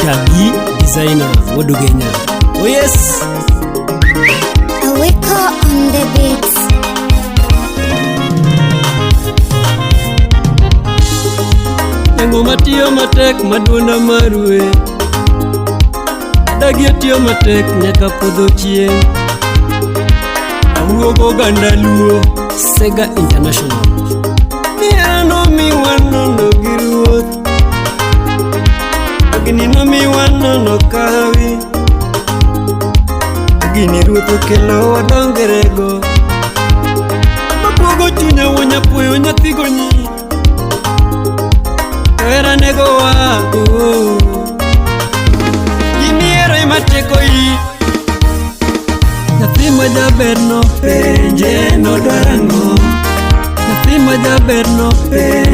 Dagi designer Wodugenya. Oh yes. Aweko on the beats. Nengo matiyo matek madwonda marue. Dagi tiyo matek nyaka podho chieng'. Awuok oganda luo Sega International. Miano mi wanono gi ruoth. Gini no mi wanono kawi. Gini ruoth okelo wadongerego. Mapogo chunya wonya puyo nyathigo nyi. Era nego wago. Gimiero imateko yi. Nyathi majaber no penje no dwarango. Nyathi majaber no penje